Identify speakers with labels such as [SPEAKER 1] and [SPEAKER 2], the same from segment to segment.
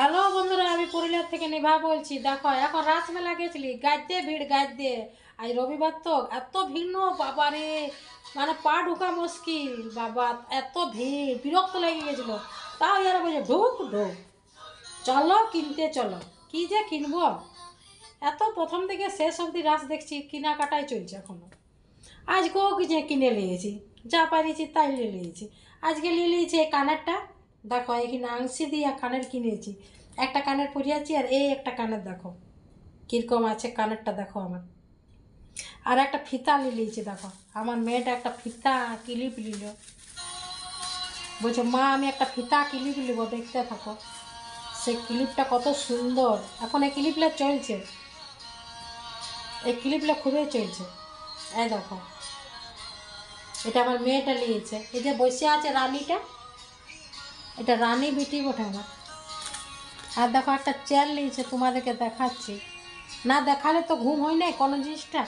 [SPEAKER 1] Hello বন্ধুরা, আমি পুরুলিয়ার থেকে নিভা বলছি। দেখো এখন রাসমেলা গেছিলি, গাইতে ভিড় গাইতে। আজ রবিবার তো এত ভিড় নো বাবারে, মানে পা ঢোকা মুশকিল বাবা, এত ভিড় বিরক্ত লেগে গেছিলো। তাও এরা বলছে ঢোক ঢোক, চলো কিনতে চলো। কি যে কিনবো, এত প্রথম থেকে শেষ অবধি রাস দেখছি, কেনাকাটাই চলছে এখনো। আজকেও কিছু কিনে নিয়েছি, যা পারিছি তাই নিয়ে নিয়েছি। আজকে নিয়ে নিয়েছি এই কানেরটা, দেখো এখানে আংশি দিয়ে কানের কিনেছি। একটা কানের পরিয়েছি, আর এই একটা কানের দেখো কীরকম আছে কানেরটা, দেখো আমার। আর একটা ফিতা নিয়ে নিয়েছি, দেখো আমার মেয়েটা একটা ফিতা ক্লিপ নিল। বলছে মা আমি একটা ফিতা ক্লিপ নিব, দেখতে থাকো। সেই ক্লিপটা কত সুন্দর, এখন এই ক্লিপটা চলছে, এই ক্লিপটা খুবই চলছে। এই দেখো, এটা আমার মেয়েটা নিয়েছে। এই যে বসে আছে রানীটা, এটা রানী বিটি বটে আমার। আর দেখো একটা চেয়ার নিয়েছে, তোমাদেরকে দেখাচ্ছি, না দেখালে তো ঘুম হয় না কোনো জিনিসটা।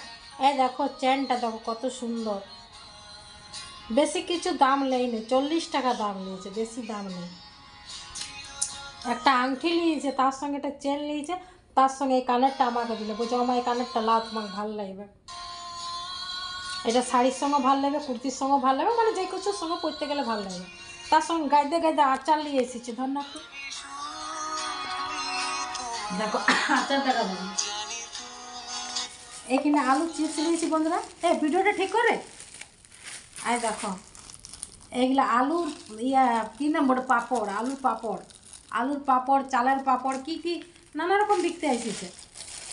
[SPEAKER 1] এই দেখো চেনটা দেখো কত সুন্দর, বেশি কিছু দাম নেই, 40 টাকা দাম নিয়েছে, বেশি দাম নেই। একটা আংটি নিয়েছে, তার সঙ্গে একটা চেন নিয়েছে, তার সঙ্গে এই কানেরটা আমাকে দিলে। বলছো আমার এই কানেরটা লাও, তোমাকে ভালো লাগবে। এটা শাড়ির সঙ্গে ভালো লাগবে, কুর্তির সঙ্গে ভালো লাগবে, মানে যে কিছুর সঙ্গে পরতে গেলে ভালো লাগবে। তার সঙ্গে গাইতে গাইতে আচার নিয়ে এসেছি, ধন্যবাদ। দেখো আচারটা দেখো, এখানে আলু চিপস নিয়েছি বন্ধুরা। ভিডিওটা ঠিক করে আয় দেখো, এইগুলা আলুর কী নাম বড় পাঁপড়, আলুর পাঁপড়, চালের পাঁপড়, কী নানা রকম বিকতে এসেছে,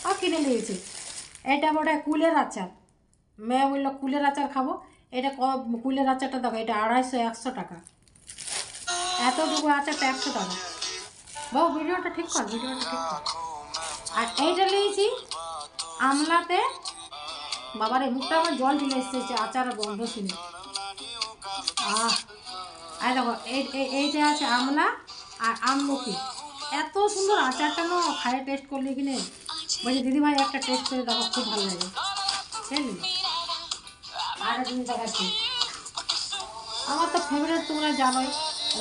[SPEAKER 1] আর কিনে নিয়েছি। এটা বড় কুলের আচার, মেয়ে বললো কুলের আচার খাবো। এটা কুলের আচারটা দেখো, এটা 250-100 টাকা, এতটুকু আচারটা 100 টাকা। বাবু ভিডিওটা ঠিক কর, ভিডিওটা ঠিক কর। আর এইটা নিয়েছি আমলাতে, বাবার এই মুখটা আমার জল ঢেলে এসেছে আচারের গন্ধ শুনে। আর দেখো এইটা আছে আমলা আর আমলকি, এত সুন্দর আচারটা না, খায়ে টেস্ট করলে কিনে বলছি দিদিভাই একটা টেস্ট করে দেখো, খুব ভালো লাগে। বুঝলি, আর জিনিস দেখাচ্ছি, আমার তো ফেভারিট তোমরা জানোই,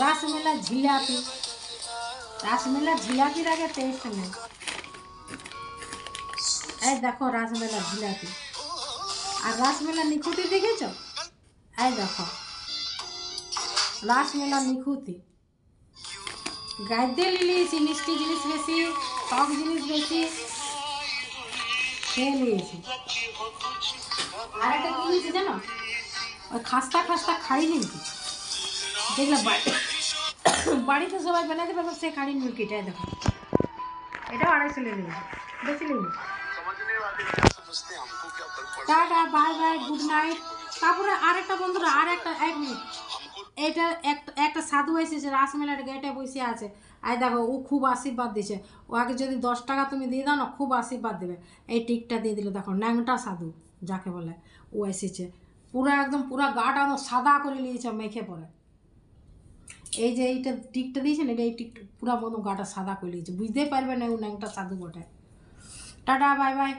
[SPEAKER 1] রাসমেলা জিলাপি। রাসমেলা জিলাপির আগে টেস্ট নেই। এই দেখো রাসমেলা জিলাপি, আর রাসমেলা নিখুঁতি দেখেছ? এই দেখো রাসমেলা নিখুঁতি, গাইতে নিয়েছি, মিষ্টি জিনিস বেশি, টক জিনিস বেশি খেয়ে নিয়েছি। আর একটা কি নিয়েছি জানো, ওই খাস্তা খাড়ি নিয়েছি, দেখলাম বাড়িতে সবাই বানাতে পারবো, সে খাড়ি মুরগিটাই দেখো, এটাও 250 নিয়েছি, বেশি নিয়ে। Tata bye bye, good night. তারপরে আরেকটা বন্ধুরা, এক মিনিট, এটা একটা সাধু এসেছে রাসমেলার গেটে বসে আছে। আর দেখো ও খুব আশীর্বাদ দিছে, ওকে যদি 10 টাকা তুমি দিয়ে দাও না, খুব আশীর্বাদ দেবে। এই টিকটা দিয়ে দিল, দেখো ন্যাংটা সাধু যাকে বলে, ও এসেছে পুরো একদম পুরো গাটা সাদা করে নিয়েছে মেখে পড়ে। এই যে এইটা টিকটা দিয়েছে না, এই টিকটা পুরো মতো গাটা সাদা করে নিয়েছে, বুঝতেই পারবে না ও ন্যাংটা সাধু বটে। Tata bye bye.